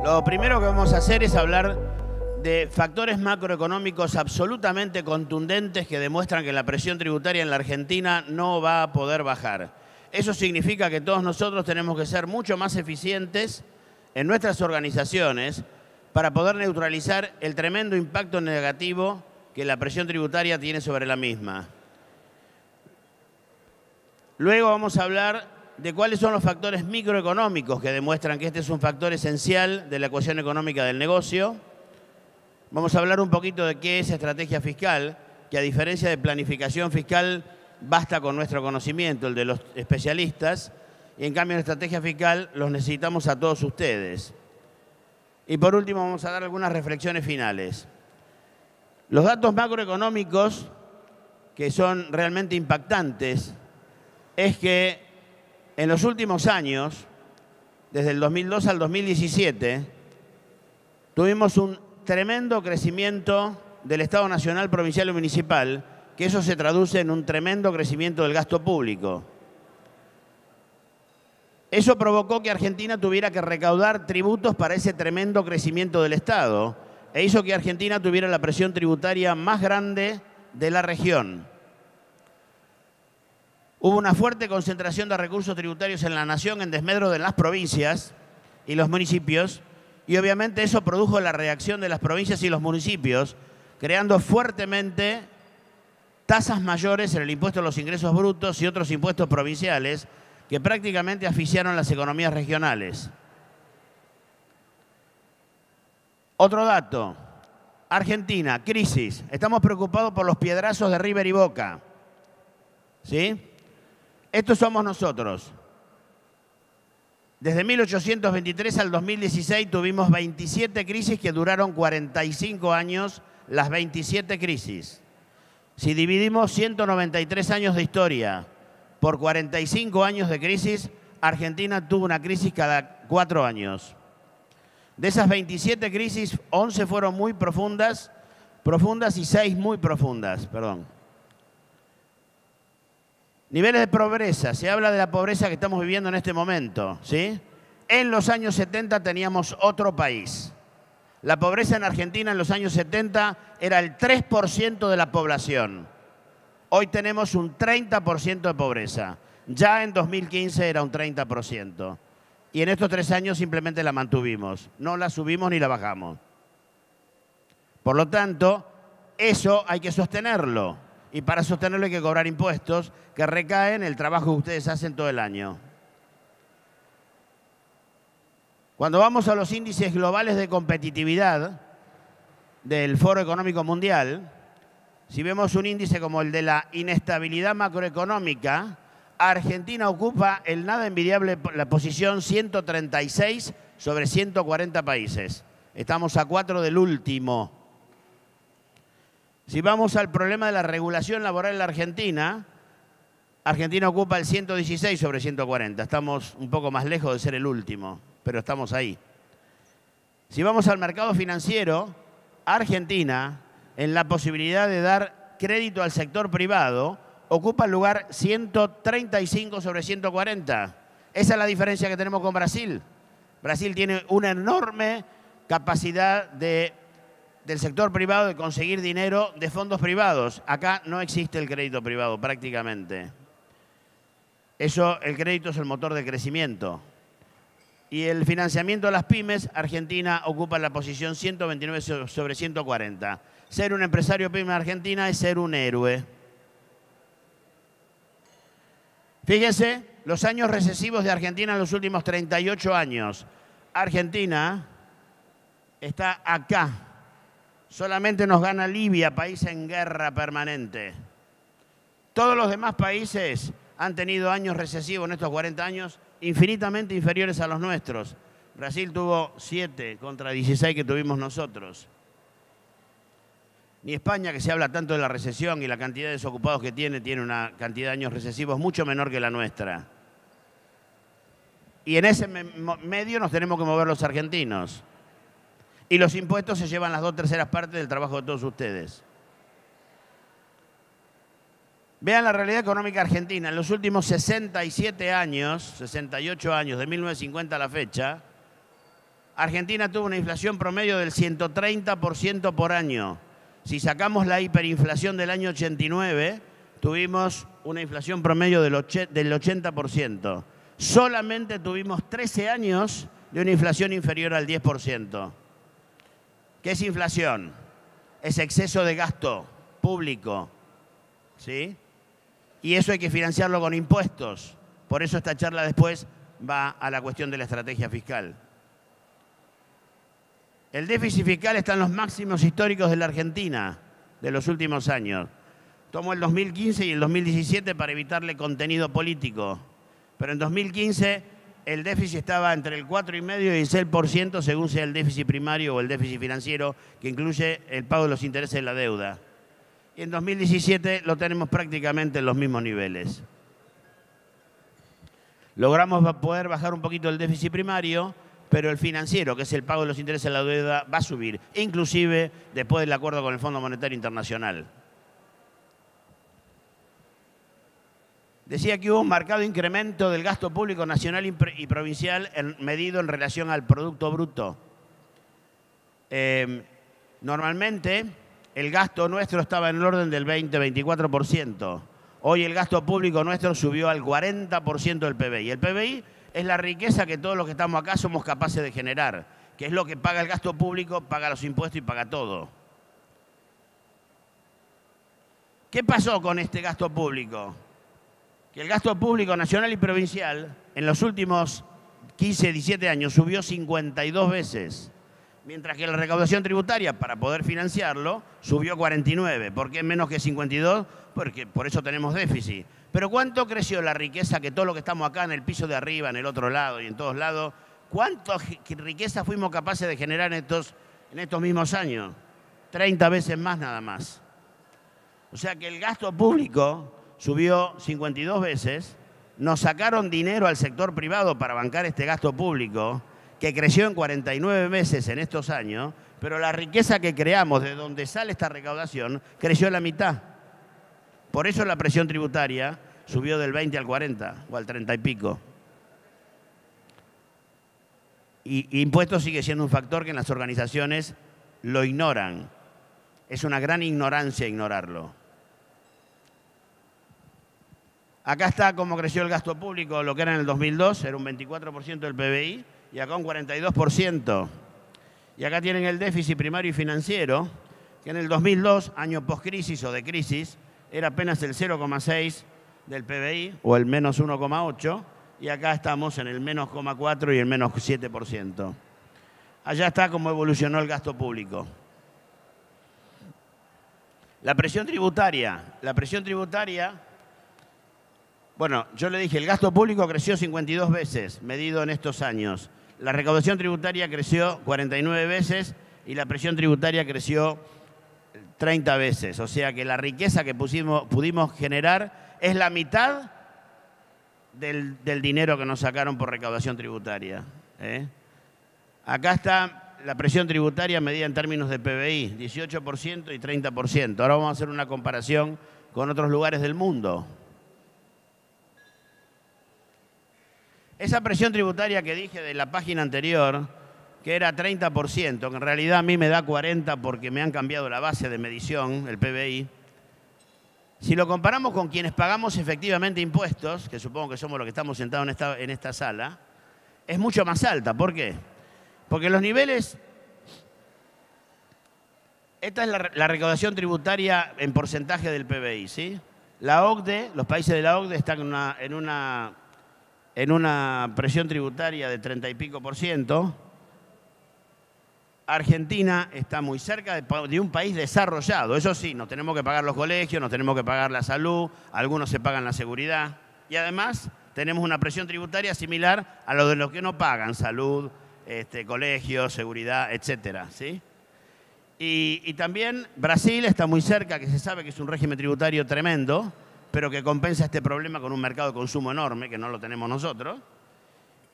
Lo primero que vamos a hacer es hablar de factores macroeconómicos absolutamente contundentes que demuestran que la presión tributaria en la Argentina no va a poder bajar. Eso significa que todos nosotros tenemos que ser mucho más eficientes en nuestras organizaciones para poder neutralizar el tremendo impacto negativo que la presión tributaria tiene sobre la misma. Luego vamos a hablar de cuáles son los factores microeconómicos que demuestran que este es un factor esencial de la ecuación económica del negocio. Vamos a hablar un poquito de qué es estrategia fiscal, que a diferencia de planificación fiscal basta con nuestro conocimiento, el de los especialistas, y en cambio en estrategia fiscal los necesitamos a todos ustedes. Y por último vamos a dar algunas reflexiones finales. Los datos macroeconómicos que son realmente impactantes es que en los últimos años, desde el 2002 al 2017, tuvimos un tremendo crecimiento del Estado Nacional, Provincial y Municipal, que eso se traduce en un tremendo crecimiento del gasto público. Eso provocó que Argentina tuviera que recaudar tributos para ese tremendo crecimiento del Estado e hizo que Argentina tuviera la presión tributaria más grande de la región. Hubo una fuerte concentración de recursos tributarios en la nación en desmedro de las provincias y los municipios, y obviamente eso produjo la reacción de las provincias y los municipios, creando fuertemente tasas mayores en el impuesto a los ingresos brutos y otros impuestos provinciales que prácticamente asfixiaron las economías regionales. Otro dato, Argentina, crisis. Estamos preocupados por los piedrazos de River y Boca. ¿Sí? Estos somos nosotros. Desde 1823 al 2016 tuvimos 27 crisis que duraron 45 años, las 27 crisis. Si dividimos 193 años de historia por 45 años de crisis, Argentina tuvo una crisis cada 4 años. De esas 27 crisis, 11 fueron muy profundas y 6 muy profundas, perdón. Niveles de pobreza. Se habla de la pobreza que estamos viviendo en este momento, ¿sí? En los años 70 teníamos otro país. La pobreza en Argentina en los años 70 era el 3% de la población. Hoy tenemos un 30% de pobreza. Ya en 2015 era un 30%. Y en estos 3 años simplemente la mantuvimos. No la subimos ni la bajamos. Por lo tanto, eso hay que sostenerlo. Y para sostenerlo hay que cobrar impuestos que recaen en el trabajo que ustedes hacen todo el año. Cuando vamos a los índices globales de competitividad del Foro Económico Mundial, si vemos un índice como el de la inestabilidad macroeconómica, Argentina ocupa el nada envidiable la posición 136 sobre 140 países. Estamos a 4 del último. Si vamos al problema de la regulación laboral en la Argentina, Argentina ocupa el 116 sobre 140. Estamos un poco más lejos de ser el último, pero estamos ahí. Si vamos al mercado financiero, Argentina, en la posibilidad de dar crédito al sector privado, ocupa el lugar 135 sobre 140. Esa es la diferencia que tenemos con Brasil. Brasil tiene una enorme capacidad del sector privado de conseguir dinero de fondos privados. Acá no existe el crédito privado prácticamente. El crédito es el motor de crecimiento. Y el financiamiento de las pymes, Argentina ocupa la posición 129 sobre 140. Ser un empresario pyme en Argentina es ser un héroe. Fíjense, los años recesivos de Argentina en los últimos 38 años. Argentina está acá. Solamente nos gana Libia, país en guerra permanente. Todos los demás países han tenido años recesivos en estos 40 años infinitamente inferiores a los nuestros. Brasil tuvo 7 contra 16 que tuvimos nosotros. Ni España, que se habla tanto de la recesión y la cantidad de desocupados que tiene una cantidad de años recesivos mucho menor que la nuestra. Y en ese medio nos tenemos que mover los argentinos. Y los impuestos se llevan las 2/3 partes del trabajo de todos ustedes. Vean la realidad económica argentina. En los últimos 67 años, 68 años, de 1950 a la fecha, Argentina tuvo una inflación promedio del 130% por año. Si sacamos la hiperinflación del año 89, tuvimos una inflación promedio del 80%. Solamente tuvimos 13 años de una inflación inferior al 10%. ¿Qué es inflación? Es exceso de gasto público, ¿sí? Y eso hay que financiarlo con impuestos. Por eso esta charla después va a la cuestión de la estrategia fiscal. El déficit fiscal está en los máximos históricos de la Argentina de los últimos años. Tomó el 2015 y el 2017 para evitarle contenido político. Pero en 2015 el déficit estaba entre el 4,5% y el 6% según sea el déficit primario o el déficit financiero, que incluye el pago de los intereses de la deuda. Y en 2017 lo tenemos prácticamente en los mismos niveles. Logramos poder bajar un poquito el déficit primario, pero el financiero, que es el pago de los intereses de la deuda, va a subir, inclusive después del acuerdo con el Fondo Monetario Internacional. Decía que hubo un marcado incremento del gasto público nacional y provincial medido en relación al Producto Bruto. Normalmente el gasto nuestro estaba en el orden del 20-24%. Hoy el gasto público nuestro subió al 40% del PBI. El PBI es la riqueza que todos los que estamos acá somos capaces de generar, que es lo que paga el gasto público, paga los impuestos y paga todo. ¿Qué pasó con este gasto público? Que el gasto público nacional y provincial en los últimos 15, 17 años subió 52 veces, mientras que la recaudación tributaria para poder financiarlo subió 49. ¿Por qué menos que 52? Porque por eso tenemos déficit. Pero ¿cuánto creció la riqueza que todos los que estamos acá en el piso de arriba, en el otro lado y en todos lados, cuánta riqueza fuimos capaces de generar en estos mismos años? 30 veces más nada más. O sea que el gasto público subió 52 veces, nos sacaron dinero al sector privado para bancar este gasto público, que creció en 49 meses en estos años, pero la riqueza que creamos de donde sale esta recaudación creció a la mitad. Por eso la presión tributaria subió del 20 al 40 o al 30 y pico. Y impuestos sigue siendo un factor que en las organizaciones lo ignoran. Es una gran ignorancia ignorarlo. Acá está cómo creció el gasto público, lo que era en el 2002, era un 24% del PBI, y acá un 42%. Y acá tienen el déficit primario y financiero, que en el 2002, año post-crisis o de crisis, era apenas el 0,6 del PBI, o el menos 1,8, y acá estamos en el menos 0,4 y el menos 7%. Allá está cómo evolucionó el gasto público. La presión tributaria, bueno, yo le dije, el gasto público creció 52 veces, medido en estos años. La recaudación tributaria creció 49 veces y la presión tributaria creció 30 veces. O sea que la riqueza que pudimos generar es la mitad del dinero que nos sacaron por recaudación tributaria. Acá está la presión tributaria medida en términos de PBI, 18% y 30%. Ahora vamos a hacer una comparación con otros lugares del mundo. Esa presión tributaria que dije de la página anterior, que era 30%, que en realidad a mí me da 40% porque me han cambiado la base de medición, el PBI. Si lo comparamos con quienes pagamos efectivamente impuestos, que supongo que somos los que estamos sentados en esta sala, es mucho más alta. ¿Por qué? Porque los niveles... Esta es la recaudación tributaria en porcentaje del PBI, ¿sí? La OCDE, los países de la OCDE están en una presión tributaria de 30 y pico %. Argentina está muy cerca de un país desarrollado. Eso sí, nos tenemos que pagar los colegios, nos tenemos que pagar la salud, algunos se pagan la seguridad. Y además tenemos una presión tributaria similar a lo de los que no pagan salud, colegios, seguridad, etcétera, ¿sí? Y también Brasil está muy cerca, que se sabe que es un régimen tributario tremendo, pero que compensa este problema con un mercado de consumo enorme, que no lo tenemos nosotros.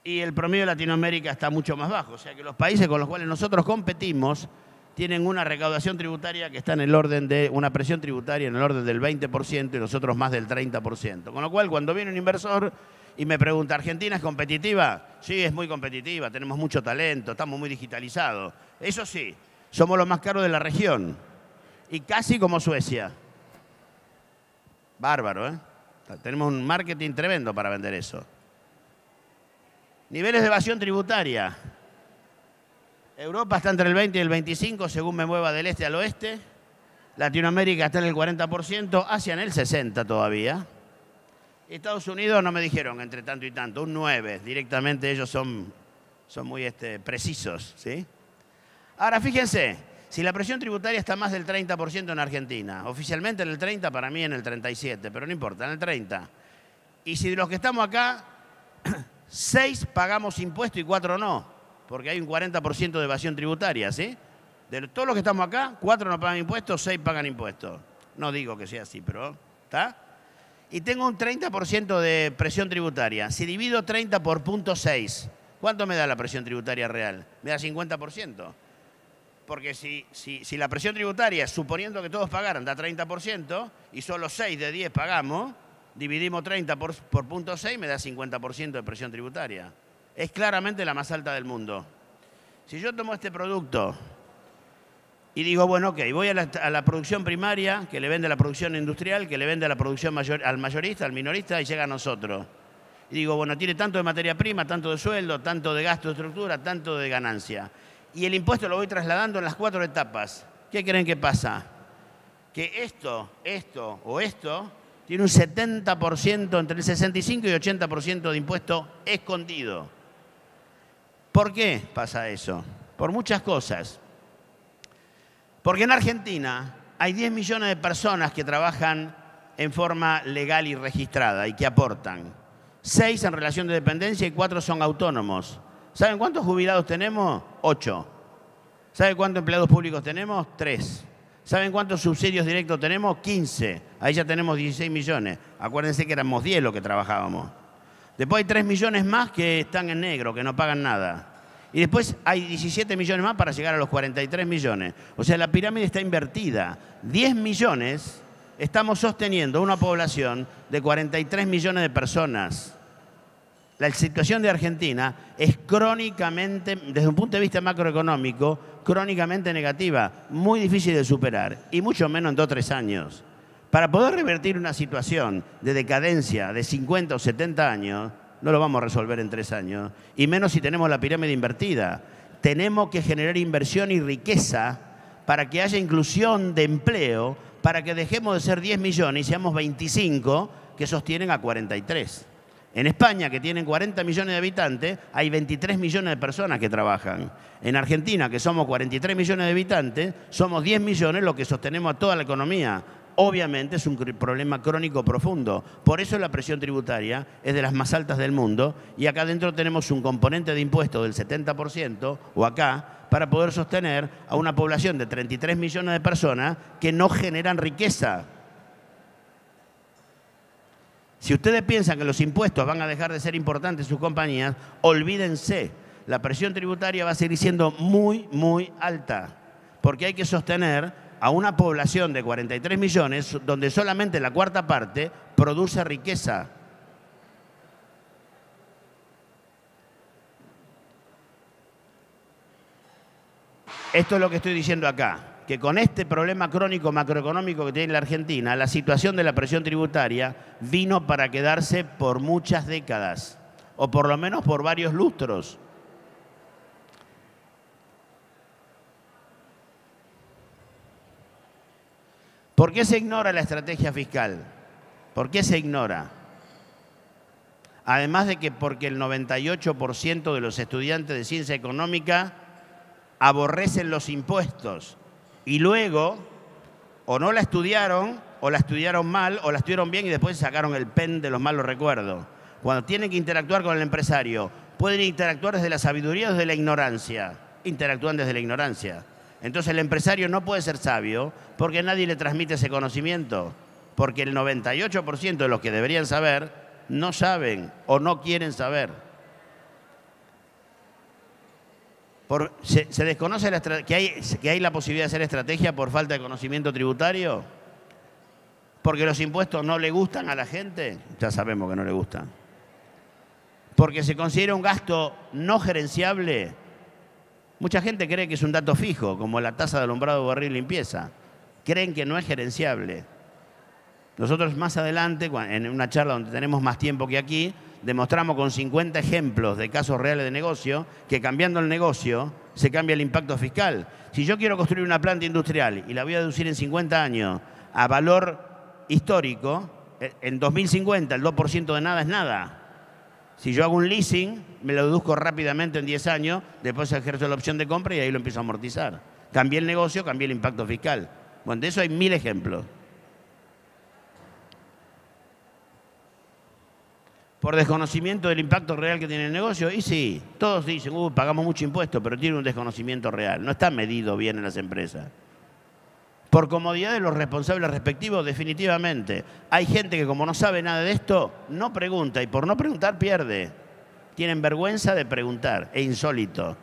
Y el promedio de Latinoamérica está mucho más bajo. O sea que los países con los cuales nosotros competimos tienen una recaudación tributaria que está en el orden de una presión tributaria en el orden del 20% y nosotros más del 30%. Con lo cual, cuando viene un inversor Y me pregunta, ¿Argentina es competitiva? Sí, es muy competitiva, tenemos mucho talento, estamos muy digitalizados. Eso sí, somos los más caros de la región. Y casi como Suecia. Bárbaro, ¿eh? Tenemos un marketing tremendo para vender eso. Niveles de evasión tributaria. Europa está entre el 20 y el 25, según me mueva del este al oeste. Latinoamérica está en el 40%, Asia en el 60% todavía. Estados Unidos no me dijeron entre tanto y tanto, un 9%. Directamente ellos son muy precisos, ¿sí? Ahora, fíjense, si la presión tributaria está más del 30% en Argentina, oficialmente en el 30%, para mí en el 37%, pero no importa, en el 30%. Y si de los que estamos acá, 6 pagamos impuestos y 4 no, porque hay un 40% de evasión tributaria, ¿sí? De todos los que estamos acá, 4 no pagan impuestos, 6 pagan impuestos. No digo que sea así, pero ¿está? Y tengo un 30% de presión tributaria. Si divido 30 por 0.6, ¿cuánto me da la presión tributaria real? Me da 50%. Porque si la presión tributaria, suponiendo que todos pagaran, da 30% y solo 6 de 10 pagamos, dividimos 30 por 0.6, me da 50% de presión tributaria. Es claramente la más alta del mundo. Si yo tomo este producto y digo, bueno, ok, voy a la producción primaria, que le vende a la producción industrial, que le vende a la producción al mayorista, al minorista, y llega a nosotros. Y digo, bueno, tiene tanto de materia prima, tanto de sueldo, tanto de gasto de estructura, tanto de ganancia. Y el impuesto lo voy trasladando en las 4 etapas. ¿Qué creen que pasa? Que esto o esto tiene un 70%, entre el 65 y 80% de impuesto escondido. ¿Por qué pasa eso? Por muchas cosas. Porque en Argentina hay 10 millones de personas que trabajan en forma legal y registrada y que aportan. 6 en relación de dependencia y 4 son autónomos. ¿Saben cuántos jubilados tenemos? 8. ¿Saben cuántos empleados públicos tenemos? 3. ¿Saben cuántos subsidios directos tenemos? 15. Ahí ya tenemos 16 millones. Acuérdense que éramos 10 los que trabajábamos. Después hay 3 millones más que están en negro, que no pagan nada. Y después hay 17 millones más para llegar a los 43 millones. O sea, la pirámide está invertida. 10 millones estamos sosteniendo una población de 43 millones de personas. La situación de Argentina es crónicamente, desde un punto de vista macroeconómico, crónicamente negativa, muy difícil de superar, y mucho menos en 2 o 3 años. Para poder revertir una situación de decadencia de 50 o 70 años, no lo vamos a resolver en 3 años, y menos si tenemos la pirámide invertida. Tenemos que generar inversión y riqueza para que haya inclusión de empleo, para que dejemos de ser 10 millones y seamos 25 que sostienen a 43. En España, que tienen 40 millones de habitantes, hay 23 millones de personas que trabajan. En Argentina, que somos 43 millones de habitantes, somos 10 millones los que sostenemos a toda la economía. Obviamente es un problema crónico profundo. Por eso la presión tributaria es de las más altas del mundo y acá adentro tenemos un componente de impuestos del 70%, o acá, para poder sostener a una población de 33 millones de personas que no generan riqueza. Si ustedes piensan que los impuestos van a dejar de ser importantes en sus compañías, olvídense. La presión tributaria va a seguir siendo muy, muy alta, porque hay que sostener a una población de 43 millones donde solamente la 1/4 parte produce riqueza. Esto es lo que estoy diciendo acá, que con este problema crónico macroeconómico que tiene la Argentina, la situación de la presión tributaria vino para quedarse por muchas décadas, o por lo menos por varios lustros. ¿Por qué se ignora la estrategia fiscal? ¿Por qué se ignora? Además de que porque el 98% de los estudiantes de ciencia económica aborrecen los impuestos y luego o no la estudiaron, o la estudiaron mal, o la estudiaron bien y después sacaron el pen de los malos recuerdos. Cuando tienen que interactuar con el empresario, pueden interactuar desde la sabiduría o desde la ignorancia. Interactúan desde la ignorancia. Entonces el empresario no puede ser sabio porque nadie le transmite ese conocimiento. Porque el 98% de los que deberían saber no saben o no quieren saber. ¿Se desconoce que hay la posibilidad de hacer estrategia por falta de conocimiento tributario? ¿Porque los impuestos no le gustan a la gente? Ya sabemos que no le gustan. porque se considera un gasto no gerenciable, mucha gente cree que es un dato fijo, como la tasa de alumbrado, barrido y limpieza. Creen que no es gerenciable. Nosotros más adelante, en una charla donde tenemos más tiempo que aquí, demostramos con 50 ejemplos de casos reales de negocio que cambiando el negocio se cambia el impacto fiscal. Si yo quiero construir una planta industrial y la voy a deducir en 50 años a valor histórico, en 2050 el 2% de nada es nada. Si yo hago un leasing, me lo deduzco rápidamente en 10 años, después ejerzo la opción de compra y ahí lo empiezo a amortizar. Cambié el negocio, cambié el impacto fiscal. Bueno, de eso hay 1000 ejemplos. Por desconocimiento del impacto real que tiene el negocio, y sí, todos dicen, pagamos mucho impuesto, pero tiene un desconocimiento real. No está medido bien en las empresas. Por comodidad de los responsables respectivos, definitivamente. Hay gente que como no sabe nada de esto, no pregunta, y por no preguntar pierde. Tienen vergüenza de preguntar, es insólito.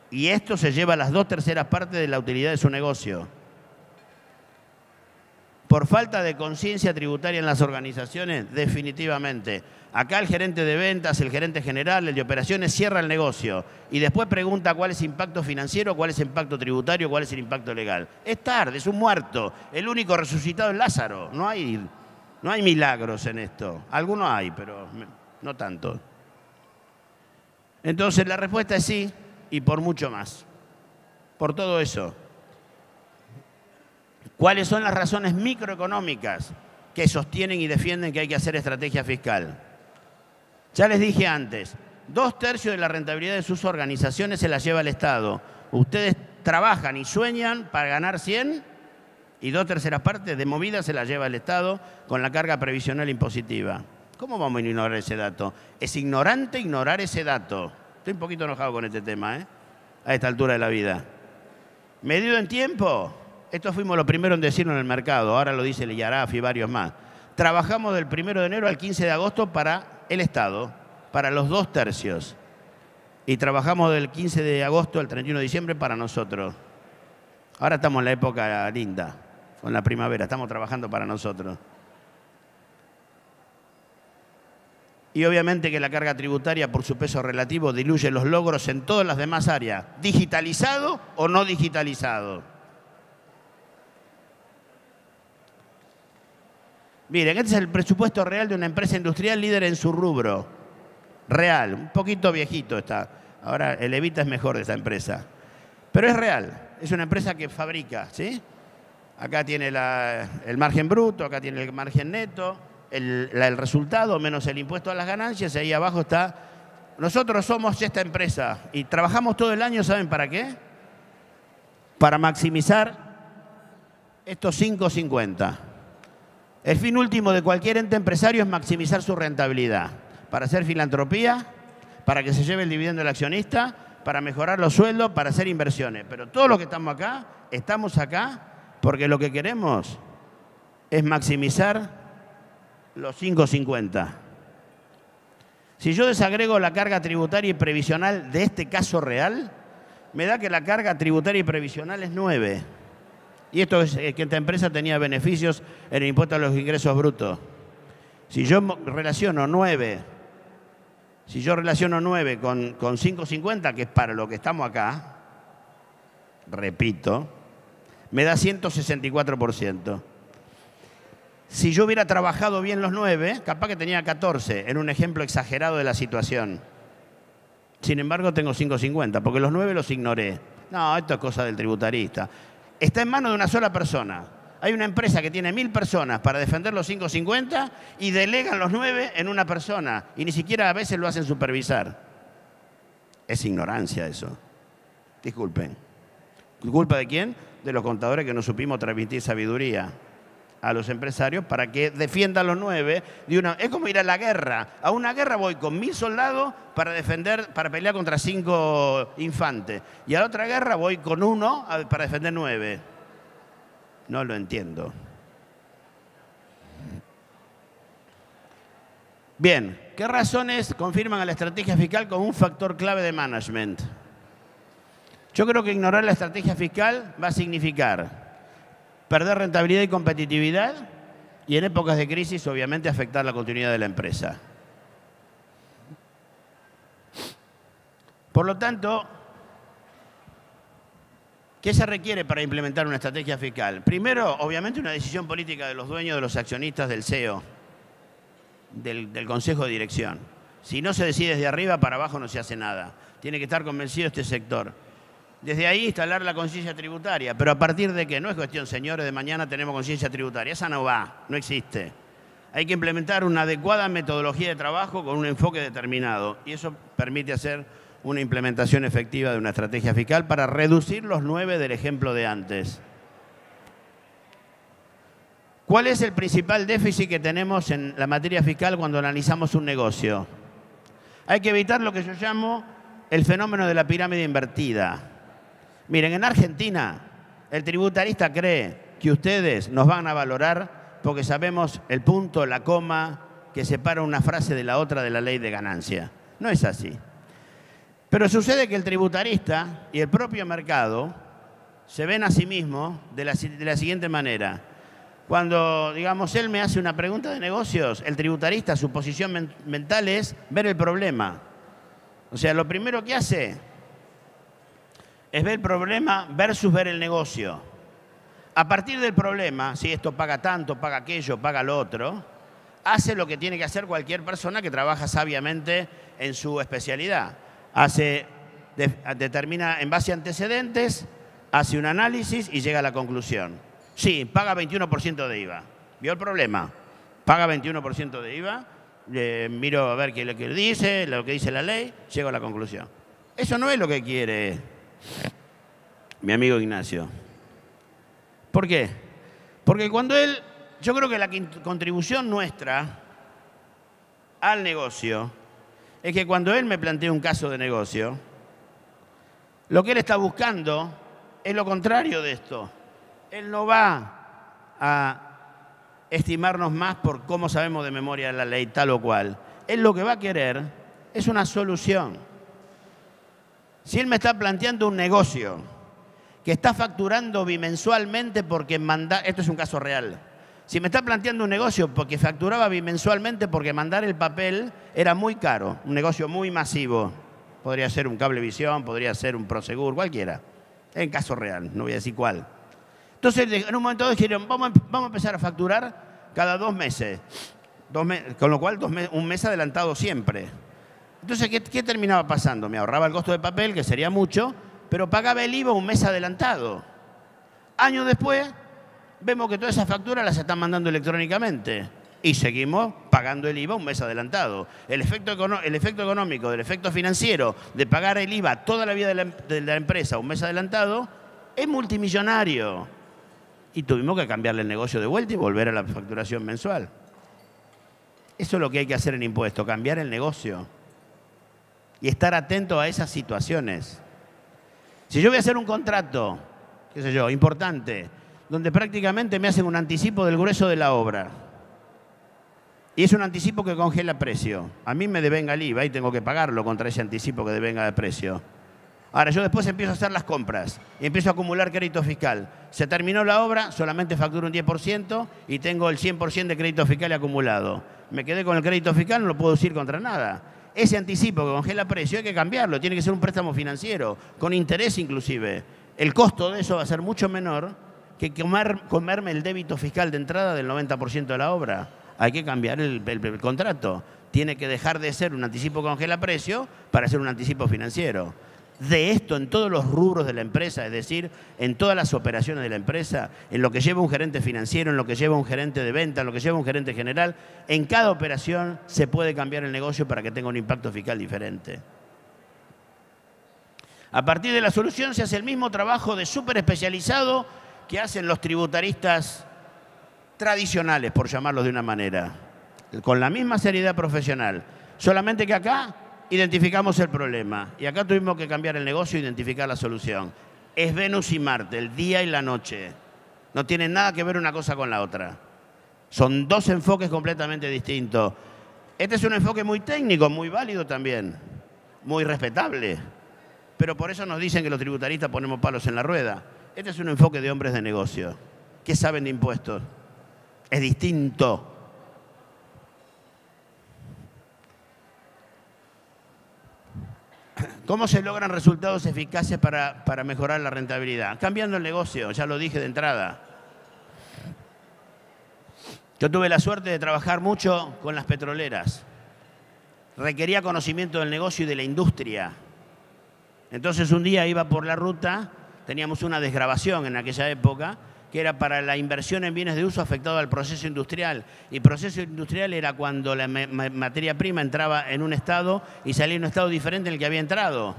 Y esto se lleva a las 2/3 partes de la utilidad de su negocio. Por falta de conciencia tributaria en las organizaciones, definitivamente. Acá el gerente de ventas, el gerente general, el de operaciones cierra el negocio y después pregunta cuál es el impacto financiero, cuál es el impacto tributario, cuál es el impacto legal. Es tarde, es un muerto. El único resucitado es Lázaro. No hay milagros en esto. Algunos hay, pero no tanto. Entonces la respuesta es sí y por mucho más. Por todo eso. ¿Cuáles son las razones microeconómicas que sostienen y defienden que hay que hacer estrategia fiscal? Ya les dije antes, 2/3 de la rentabilidad de sus organizaciones se la lleva el Estado. Ustedes trabajan y sueñan para ganar 100 y 2/3 partes de movida se la lleva el Estado con la carga previsional impositiva. ¿Cómo vamos a ignorar ese dato? Es ignorante ignorar ese dato. Estoy un poquito enojado con este tema, a esta altura de la vida. Medido en tiempo, esto fuimos los primeros en decirlo en el mercado, ahora lo dice el IARAF y varios más. Trabajamos del 1 de enero al 15 de agosto para el Estado, para los 2/3. Y trabajamos del 15 de agosto al 31 de diciembre para nosotros. Ahora estamos en la época linda, con la primavera, estamos trabajando para nosotros. Y obviamente que la carga tributaria, por su peso relativo, diluye los logros en todas las demás áreas, digitalizado o no digitalizado. Miren, este es el presupuesto real de una empresa industrial líder en su rubro. Real, un poquito viejito está. Ahora el Evita es mejor de esta empresa. Pero es real, es una empresa que fabrica, ¿sí? Acá tiene el margen bruto, acá tiene el margen neto, el resultado menos el impuesto a las ganancias, y ahí abajo está. Nosotros somos esta empresa y trabajamos todo el año, ¿saben para qué? Para maximizar estos 5.50. El fin último de cualquier ente empresario es maximizar su rentabilidad. Para hacer filantropía, para que se lleve el dividendo del accionista, para mejorar los sueldos, para hacer inversiones. Pero todos los que estamos acá porque lo que queremos es maximizar los 5.50. Si yo desagrego la carga tributaria y previsional de este caso real, me da que la carga tributaria y previsional es 9. Y esto es que esta empresa tenía beneficios en el impuesto a los ingresos brutos. Si yo relaciono 9 con 5.50, que es para lo que estamos acá, repito, me da 164%. Si yo hubiera trabajado bien los 9, capaz que tenía 14, en un ejemplo exagerado de la situación. Sin embargo, tengo 5.50, porque los 9 los ignoré. No, esto es cosa del tributarista. Está en manos de una sola persona. Hay una empresa que tiene 1000 personas para defender los 5.50 y delegan los 9 en una persona. Y ni siquiera a veces lo hacen supervisar. Es ignorancia eso. Disculpen. ¿Culpa de quién? De los contadores que no supimos transmitir sabiduría a los empresarios para que defiendan los 9 de una. Es como ir a la guerra. A una guerra voy con 1000 soldados para pelear contra 5 infantes. Y a la otra guerra voy con 1 para defender 9. No lo entiendo. Bien, ¿qué razones confirman a la estrategia fiscal como un factor clave de management? Yo creo que ignorar la estrategia fiscal va a significar perder rentabilidad y competitividad y en épocas de crisis, obviamente, afectar la continuidad de la empresa. Por lo tanto, ¿qué se requiere para implementar una estrategia fiscal? Primero, obviamente, una decisión política de los dueños, de los accionistas, del CEO, del Consejo de Dirección. Si no se decide desde arriba, para abajo no se hace nada. Tiene que estar convencido este sector. Desde ahí instalar la conciencia tributaria. Pero a partir de qué, no es cuestión, señores, de mañana tenemos conciencia tributaria. Esa no va, no existe. Hay que implementar una adecuada metodología de trabajo con un enfoque determinado. Y eso permite hacer una implementación efectiva de una estrategia fiscal para reducir los 9 del ejemplo de antes. ¿Cuál es el principal déficit que tenemos en la materia fiscal cuando analizamos un negocio? Hay que evitar lo que yo llamo el fenómeno de la pirámide invertida. Miren, en Argentina el tributarista cree que ustedes nos van a valorar porque sabemos el punto, la coma que separa una frase de la otra de la ley de ganancia. No es así. Pero sucede que el tributarista y el propio mercado se ven a sí mismos de la siguiente manera. Cuando, digamos, él me hace una pregunta de negocios, el tributarista, su posición mental es ver el problema. O sea, lo primero que hace es ver el problema versus ver el negocio. A partir del problema, si esto paga tanto, paga aquello, paga lo otro, hace lo que tiene que hacer cualquier persona que trabaja sabiamente en su especialidad. Determina en base a antecedentes, hace un análisis y llega a la conclusión. Sí, paga 21% de IVA. ¿Vio el problema? Paga 21% de IVA, miro a ver qué es lo que dice, lo que dice la ley, llego a la conclusión. Eso no es lo que quiere mi amigo Ignacio. ¿Por qué? Porque cuando yo creo que la contribución nuestra al negocio es que cuando él me plantea un caso de negocio, lo que él está buscando es lo contrario de esto. Él no va a estimarnos más por cómo sabemos de memoria la ley tal o cual. Él lo que va a querer es una solución. Si él me está planteando un negocio que está facturando bimensualmente porque esto es un caso real. Si me está planteando un negocio porque facturaba bimensualmente porque mandar el papel era muy caro, un negocio muy masivo, podría ser un Cablevisión, podría ser un Prosegur, cualquiera. En caso real, no voy a decir cuál. Entonces, en un momento dado dijeron, vamos a empezar a facturar cada 2 meses. Con lo cual, un mes adelantado siempre. Entonces, ¿qué terminaba pasando? Me ahorraba el costo de papel, que sería mucho, pero pagaba el IVA un mes adelantado. Años después, vemos que todas esas facturas las están mandando electrónicamente. Y seguimos pagando el IVA un mes adelantado. El efecto económico, del efecto financiero, de pagar el IVA toda la vida de la empresa un mes adelantado, es multimillonario. Y tuvimos que cambiarle el negocio de vuelta y volver a la facturación mensual. Eso es lo que hay que hacer en impuestos, cambiar el negocio. Y estar atento a esas situaciones. Si yo voy a hacer un contrato, qué sé yo, importante, donde prácticamente me hacen un anticipo del grueso de la obra, y es un anticipo que congela precio, a mí me devenga el IVA y tengo que pagarlo contra ese anticipo que devenga de precio. Ahora, yo después empiezo a hacer las compras y empiezo a acumular crédito fiscal. Se terminó la obra, solamente facturo un 10% y tengo el 100% de crédito fiscal acumulado. Me quedé con el crédito fiscal, no lo puedo decir contra nada. Ese anticipo que congela precio hay que cambiarlo, tiene que ser un préstamo financiero, con interés inclusive. El costo de eso va a ser mucho menor que comerme el débito fiscal de entrada del 90% de la obra. Hay que cambiar el contrato. Tiene que dejar de ser un anticipo que congela precio para ser un anticipo financiero. De esto en todos los rubros de la empresa, es decir, en todas las operaciones de la empresa, en lo que lleva un gerente financiero, en lo que lleva un gerente de venta, en lo que lleva un gerente general, en cada operación se puede cambiar el negocio para que tenga un impacto fiscal diferente. A partir de la solución se hace el mismo trabajo de súper especializado que hacen los tributaristas tradicionales, por llamarlos de una manera, con la misma seriedad profesional, solamente que acá identificamos el problema y acá tuvimos que cambiar el negocio e identificar la solución. Es Venus y Marte, el día y la noche. No tienen nada que ver una cosa con la otra. Son dos enfoques completamente distintos. Este es un enfoque muy técnico, muy válido también, muy respetable. Pero por eso nos dicen que los tributaristas ponemos palos en la rueda. Este es un enfoque de hombres de negocio. ¿Qué saben de impuestos? Es distinto. ¿Cómo se logran resultados eficaces para mejorar la rentabilidad? Cambiando el negocio, ya lo dije de entrada. Yo tuve la suerte de trabajar mucho con las petroleras. Requería conocimiento del negocio y de la industria. Entonces un día iba por la ruta, teníamos una desgravación en aquella época, que era para la inversión en bienes de uso afectado al proceso industrial. Y proceso industrial era cuando la materia prima entraba en un estado y salía en un estado diferente en el que había entrado.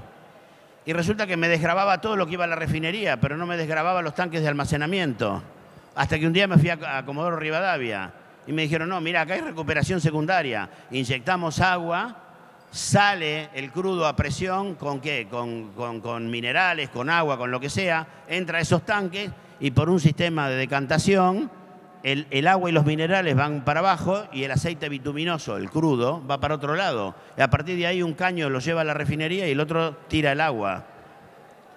Y resulta que me desgravaba todo lo que iba a la refinería, pero no me desgravaba los tanques de almacenamiento. Hasta que un día me fui a Comodoro Rivadavia y me dijeron, no, mira, acá hay recuperación secundaria. Inyectamos agua, sale el crudo a presión, ¿con qué? Con minerales, con agua, con lo que sea, entra a esos tanques y por un sistema de decantación, el agua y los minerales van para abajo y el aceite bituminoso, el crudo, va para otro lado. Y a partir de ahí un caño lo lleva a la refinería y el otro tira el agua.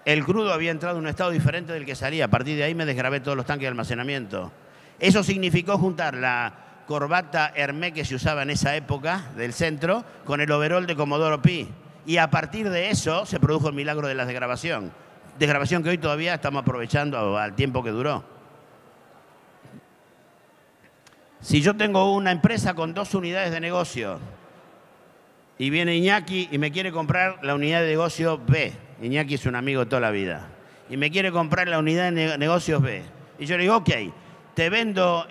El crudo había entrado en un estado diferente del que salía. A partir de ahí me desgravé todos los tanques de almacenamiento. Eso significó juntar la corbata Hermé que se usaba en esa época del centro con el overol de Comodoro Pi. Y a partir de eso se produjo el milagro de la desgravación. Desgravación que hoy todavía estamos aprovechando al tiempo que duró. Si yo tengo una empresa con 2 unidades de negocio y viene Iñaki y me quiere comprar la unidad de negocio B, Iñaki es un amigo de toda la vida, y me quiere comprar la unidad de negocios B, y yo le digo, ok, te vendo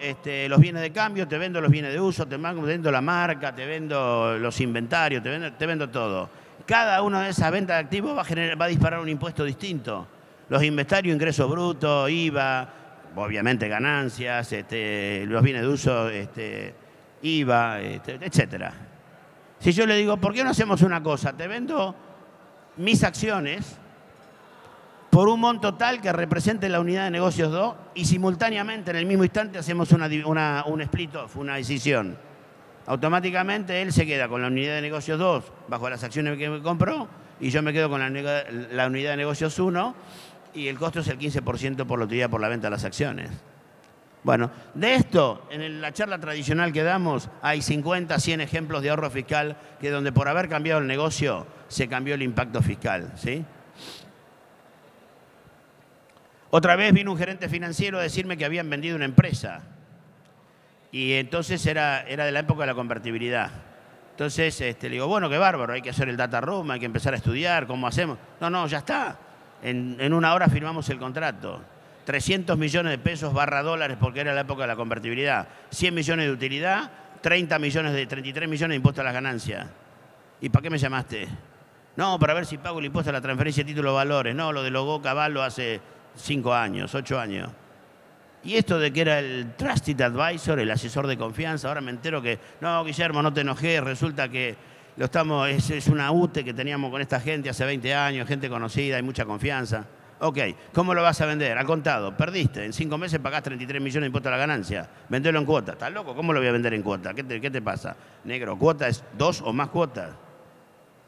los bienes de cambio, te vendo los bienes de uso, te vendo la marca, te vendo los inventarios, te vendo todo. Cada una de esas ventas de activos va a disparar un impuesto distinto. Los inventarios, ingresos brutos, IVA, obviamente ganancias, los bienes de uso, IVA, etcétera. Si yo le digo, ¿por qué no hacemos una cosa? Te vendo mis acciones por un monto tal que represente la unidad de negocios 2 y simultáneamente en el mismo instante hacemos un split off, una decisión. Automáticamente él se queda con la unidad de negocios 2 bajo las acciones que compró y yo me quedo con la unidad de negocios 1 y el costo es el 15% por la utilidad por la venta de las acciones. Bueno, de esto, en la charla tradicional que damos, hay 50, 100 ejemplos de ahorro fiscal que donde por haber cambiado el negocio se cambió el impacto fiscal, ¿sí? Otra vez vino un gerente financiero a decirme que habían vendido una empresa. Y entonces era de la época de la convertibilidad. Entonces le digo, bueno, qué bárbaro, hay que hacer el data room, hay que empezar a estudiar, ¿cómo hacemos? No, ya está. En una hora firmamos el contrato. 300 millones de pesos barra dólares porque era la época de la convertibilidad. 100 millones de utilidad, 33 millones de impuestos a las ganancias. ¿Y para qué me llamaste? No, para ver si pago el impuesto a la transferencia de títulos de valores. No, lo de Logó Caballo hace 5 años, 8 años. Y esto de que era el Trusted Advisor, el asesor de confianza, ahora me entero que, no, Guillermo, no te enojes, resulta que es una UTE que teníamos con esta gente hace 20 años, gente conocida, hay mucha confianza. Ok, ¿cómo lo vas a vender? Al contado, perdiste, en 5 meses pagás 33 millones de impuestos a la ganancia, vendelo en cuota. ¿Estás loco? ¿Cómo lo voy a vender en cuota? ¿Qué te pasa? Negro, cuota es 2 o más cuotas.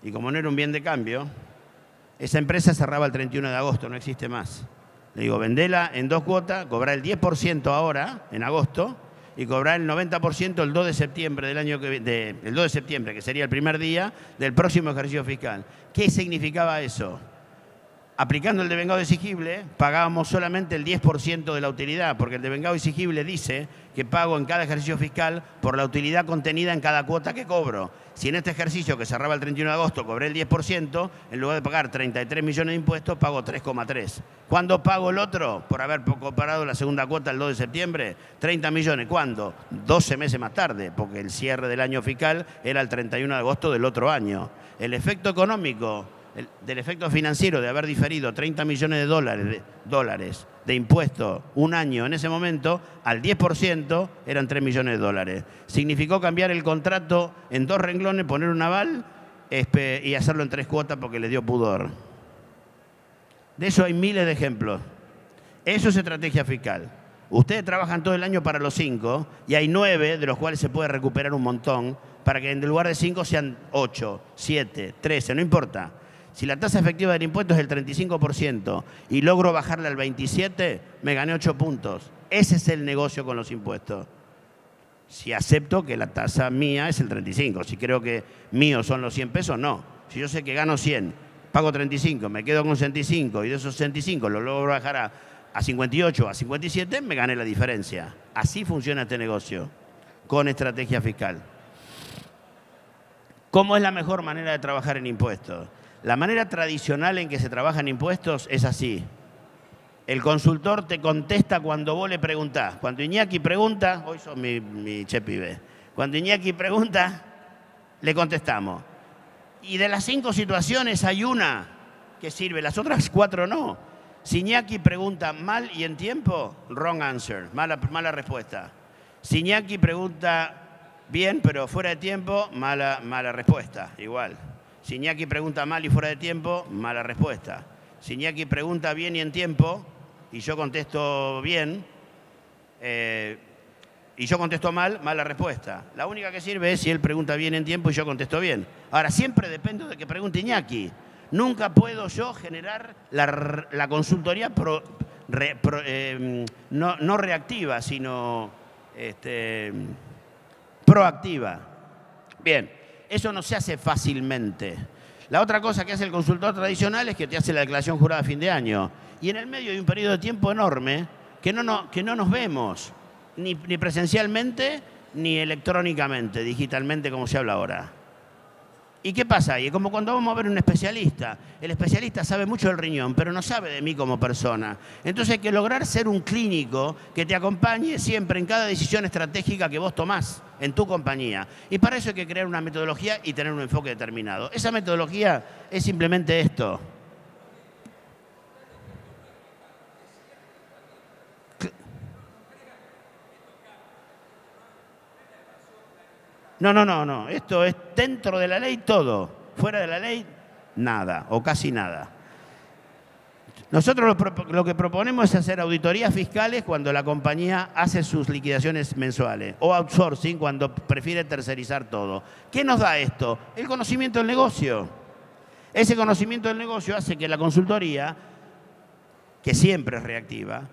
Y como no era un bien de cambio, esa empresa cerraba el 31 de agosto, no existe más. Le digo, vendela en 2 cuotas, cobrar el 10% ahora, en agosto, y cobrar el 90% el 2 de septiembre el 2 de septiembre, que sería el primer día del próximo ejercicio fiscal. ¿Qué significaba eso? Aplicando el devengado exigible, pagábamos solamente el 10% de la utilidad, porque el devengado exigible dice que pago en cada ejercicio fiscal por la utilidad contenida en cada cuota que cobro. Si en este ejercicio que cerraba el 31 de agosto cobré el 10%, en lugar de pagar 33 millones de impuestos, pago 3,3. ¿Cuándo pago el otro? Por haber comparado la segunda cuota el 2 de septiembre, 30 millones. ¿Cuándo? 12 meses más tarde, porque el cierre del año fiscal era el 31 de agosto del otro año. El efecto económico del efecto financiero de haber diferido 30 millones de dólares de impuestos un año en ese momento, al 10% eran 3 millones de dólares. Significó cambiar el contrato en 2 renglones, poner un aval y hacerlo en 3 cuotas porque le dio pudor. De eso hay miles de ejemplos. Eso es estrategia fiscal. Ustedes trabajan todo el año para los 5 y hay 9 de los cuales se puede recuperar un montón para que en lugar de 5 sean 8, 7, 13, no importa. Si la tasa efectiva del impuesto es el 35% y logro bajarla al 27%, me gané 8 puntos. Ese es el negocio con los impuestos. Si acepto que la tasa mía es el 35%, si creo que mío son los 100 pesos, no. Si yo sé que gano 100, pago 35, me quedo con 65 y de esos 65 lo logro bajar a 58, a 57, me gané la diferencia. Así funciona este negocio, con estrategia fiscal. ¿Cómo es la mejor manera de trabajar en impuestos? La manera tradicional en que se trabaja en impuestos es así. El consultor te contesta cuando vos le preguntás. Cuando Iñaki pregunta, hoy sos mi chepibe, cuando Iñaki pregunta, le contestamos. Y de las 5 situaciones hay una que sirve, las otras 4 no. Si Iñaki pregunta mal y en tiempo, wrong answer, mala respuesta. Si Iñaki pregunta bien, pero fuera de tiempo, mala respuesta, igual. Si Iñaki pregunta mal y fuera de tiempo, mala respuesta. Si Iñaki pregunta bien y en tiempo, y yo contesto bien, y yo contesto mal, mala respuesta. La única que sirve es si él pregunta bien en tiempo y yo contesto bien. Ahora, siempre dependo de que pregunte Iñaki. Nunca puedo yo generar la consultoría no reactiva, sino proactiva. Bien, eso no se hace fácilmente. La otra cosa que hace el consultor tradicional es que te hace la declaración jurada a fin de año. Y en el medio hay un periodo de tiempo enorme que no nos vemos, ni presencialmente, ni electrónicamente, digitalmente, como se habla ahora. ¿Y qué pasa ahí? Es como cuando vamos a ver un especialista. El especialista sabe mucho del riñón, pero no sabe de mí como persona. Entonces hay que lograr ser un clínico que te acompañe siempre en cada decisión estratégica que vos tomás en tu compañía. Y para eso hay que crear una metodología y tener un enfoque determinado. Esa metodología es simplemente esto. No. Esto es dentro de la ley todo. Fuera de la ley, nada o casi nada. Nosotros lo que proponemos es hacer auditorías fiscales cuando la compañía hace sus liquidaciones mensuales o outsourcing cuando prefiere tercerizar todo. ¿Qué nos da esto? El conocimiento del negocio. Ese conocimiento del negocio hace que la consultoría, que siempre es reactiva,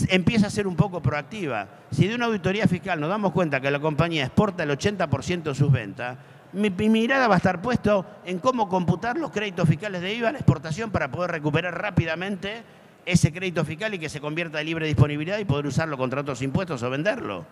empieza a ser un poco proactiva. Si de una auditoría fiscal nos damos cuenta que la compañía exporta el 80% de sus ventas, mi mirada va a estar puesto en cómo computar los créditos fiscales de IVA a la exportación para poder recuperar rápidamente ese crédito fiscal y que se convierta de libre disponibilidad y poder usarlo contra otros impuestos o venderlo.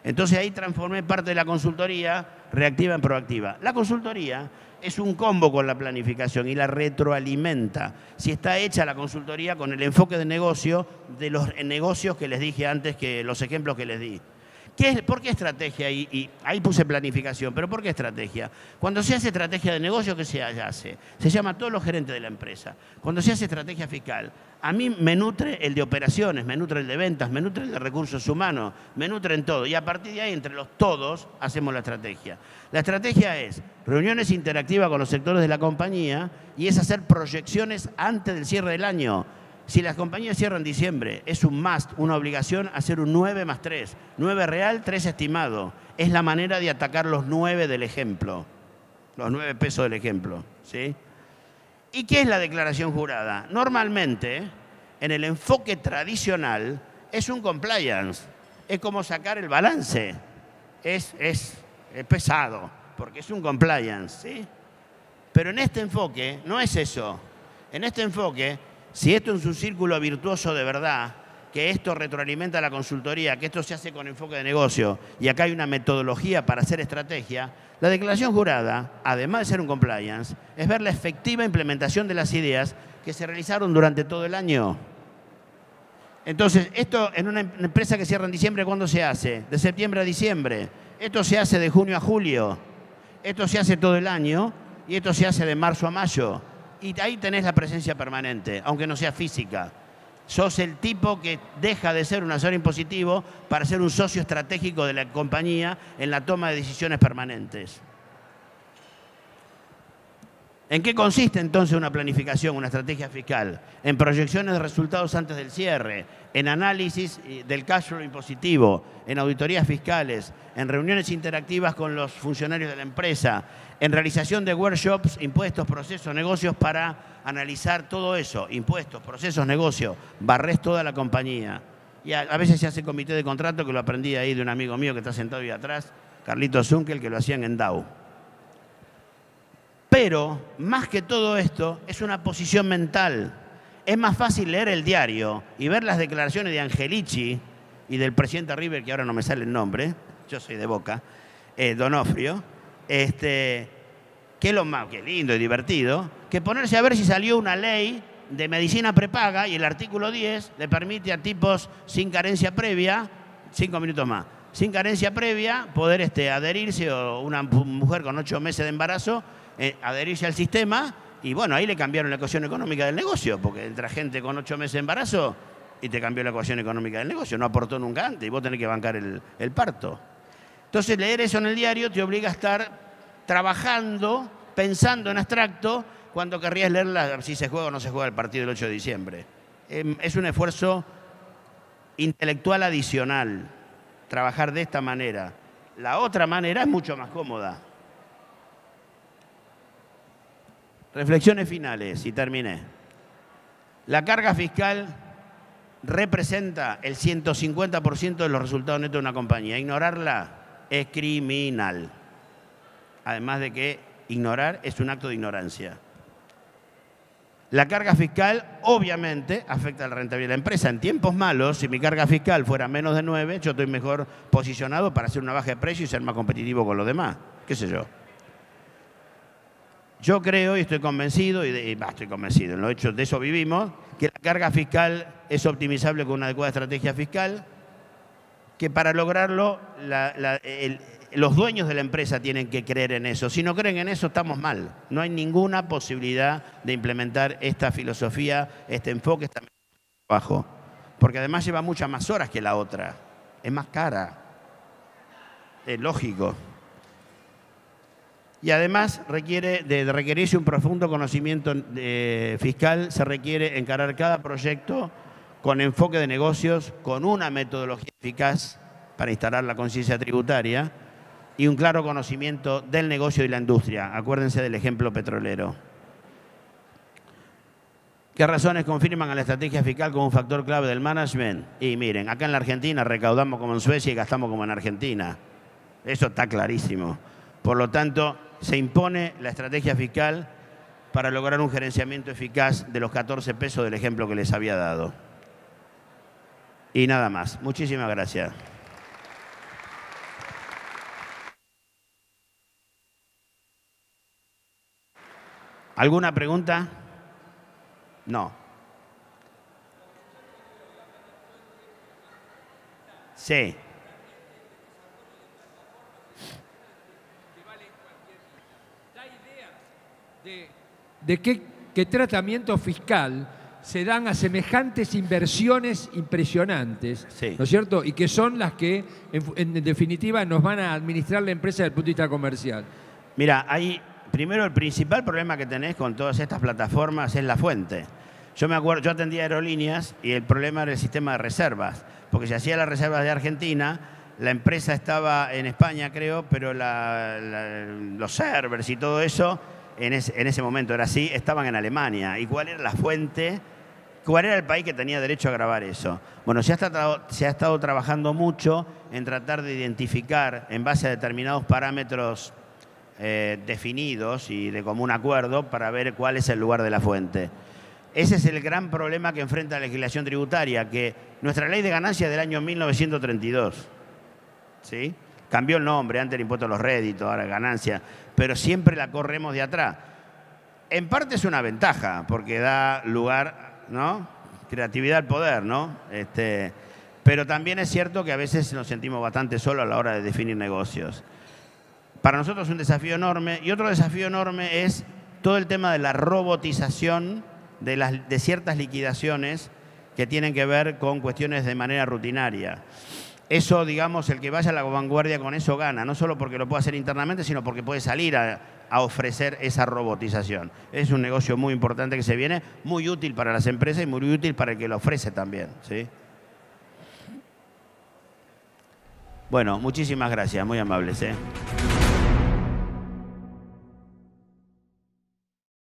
Entonces ahí transformé parte de la consultoría reactiva en proactiva. La consultoría es un combo con la planificación y la retroalimenta. Si está hecha la consultoría con el enfoque de negocio de los negocios que les dije antes, que los ejemplos que les di. ¿Por qué estrategia? Y ahí puse planificación, pero ¿por qué estrategia? Cuando se hace estrategia de negocio, ¿qué se hace? Se llama a todos los gerentes de la empresa. Cuando se hace estrategia fiscal, a mí me nutre el de operaciones, me nutre el de ventas, me nutre el de recursos humanos, me nutre en todo. Y a partir de ahí, entre los todos, hacemos la estrategia. La estrategia es reuniones interactivas con los sectores de la compañía y es hacer proyecciones antes del cierre del año. Si las compañías cierran en diciembre, es un must, una obligación hacer un 9 más 3. 9 real, 3 estimado. Es la manera de atacar los 9 del ejemplo. Los 9 pesos del ejemplo. ¿Sí? ¿Y qué es la declaración jurada? Normalmente, en el enfoque tradicional, es un compliance. Es como sacar el balance. Es pesado, porque es un compliance. ¿Sí? Pero en este enfoque no es eso. En este enfoque, si esto es un círculo virtuoso de verdad, que esto retroalimenta la consultoría, que esto se hace con enfoque de negocio y acá hay una metodología para hacer estrategia, la declaración jurada, además de ser un compliance, es ver la efectiva implementación de las ideas que se realizaron durante todo el año. Entonces, esto en una empresa que cierra en diciembre, ¿cuándo se hace? De septiembre a diciembre. Esto se hace de junio a julio. Esto se hace todo el año y esto se hace de marzo a mayo. Y ahí tenés la presencia permanente, aunque no sea física. Sos el tipo que deja de ser un asesor impositivo para ser un socio estratégico de la compañía en la toma de decisiones permanentes. ¿En qué consiste entonces una planificación, una estrategia fiscal? En proyecciones de resultados antes del cierre, en análisis del cash flow impositivo, en auditorías fiscales, en reuniones interactivas con los funcionarios de la empresa, en realización de workshops, impuestos, procesos, negocios para analizar todo eso, impuestos, procesos, negocios, barrés toda la compañía. Y a veces se hace comité de contrato, que lo aprendí ahí de un amigo mío que está sentado ahí atrás, Carlitos Zunkel, que lo hacían en DAO. Pero, más que todo esto, es una posición mental. Es más fácil leer el diario y ver las declaraciones de Angelici y del presidente River, que ahora no me sale el nombre, yo soy de Boca, Donofrio, que es lo más que lindo y divertido, que ponerse a ver si salió una ley de medicina prepaga y el artículo 10 le permite a tipos sin carencia previa, 5 minutos más, sin carencia previa, poder adherirse, o una mujer con 8 meses de embarazo, adherirse al sistema. Y bueno, ahí le cambiaron la ecuación económica del negocio, porque entra gente con 8 meses de embarazo y te cambió la ecuación económica del negocio. No aportó nunca antes y vos tenés que bancar el parto. Entonces, leer eso en el diario te obliga a estar trabajando, pensando en abstracto, cuando querrías leerla si se juega o no se juega el partido del 8 de diciembre. Es un esfuerzo intelectual adicional trabajar de esta manera. La otra manera es mucho más cómoda. Reflexiones finales y terminé. La carga fiscal representa el 150% de los resultados netos de una compañía. Ignorarla es criminal. Además de que ignorar es un acto de ignorancia. La carga fiscal obviamente afecta a la rentabilidad de la empresa. En tiempos malos, si mi carga fiscal fuera menos de 9, yo estoy mejor posicionado para hacer una baja de precio y ser más competitivo con los demás. ¿Qué sé yo? Yo creo y estoy convencido, estoy convencido, en lo hecho de eso vivimos, que la carga fiscal es optimizable con una adecuada estrategia fiscal, que para lograrlo los dueños de la empresa tienen que creer en eso. Si no creen en eso, estamos mal. No hay ninguna posibilidad de implementar esta filosofía, este enfoque, esta metodología de trabajo, porque además lleva muchas más horas que la otra. Es más cara. Es lógico. Y además de requerirse un profundo conocimiento fiscal, se requiere encarar cada proyecto con enfoque de negocios, con una metodología eficaz para instalar la conciencia tributaria y un claro conocimiento del negocio y la industria. Acuérdense del ejemplo petrolero. ¿Qué razones confirman a la estrategia fiscal como un factor clave del management? Y miren, acá en la Argentina recaudamos como en Suecia y gastamos como en Argentina. Eso está clarísimo. Por lo tanto, se impone la estrategia fiscal para lograr un gerenciamiento eficaz de los 14 pesos del ejemplo que les había dado. Y nada más. Muchísimas gracias. ¿Alguna pregunta? No. Sí. ¿De qué tratamiento fiscal se dan a semejantes inversiones impresionantes, sí, ¿no es cierto? Y que son las que, en definitiva, nos van a administrar la empresa desde el punto de vista comercial. Mira, primero el principal problema que tenés con todas estas plataformas es la fuente. Yo me acuerdo, yo atendía aerolíneas y el problema era el sistema de reservas, porque se hacía las reservas de Argentina, la empresa estaba en España, creo, pero los servers y todo eso, en ese momento era así, estaban en Alemania. ¿Y cuál era la fuente? ¿Cuál era el país que tenía derecho a grabar eso? Bueno, se ha estado trabajando mucho en tratar de identificar, en base a determinados parámetros definidos y de común acuerdo, para ver cuál es el lugar de la fuente. Ese es el gran problema que enfrenta la legislación tributaria, que nuestra ley de ganancias del año 1932, ¿sí? Cambió el nombre, antes el impuesto a los réditos, ahora ganancia, pero siempre la corremos de atrás. En parte es una ventaja, porque da lugar, ¿no?, creatividad al poder, ¿no? Pero también es cierto que a veces nos sentimos bastante solos a la hora de definir negocios. Para nosotros es un desafío enorme, y otro desafío enorme es todo el tema de la robotización de ciertas liquidaciones que tienen que ver con cuestiones de manera rutinaria. Eso, digamos, el que vaya a la vanguardia con eso gana, no solo porque lo puede hacer internamente, sino porque puede salir a ofrecer esa robotización. Es un negocio muy importante que se viene, muy útil para las empresas y muy útil para el que lo ofrece también, ¿sí? Bueno, muchísimas gracias, muy amables, ¿eh?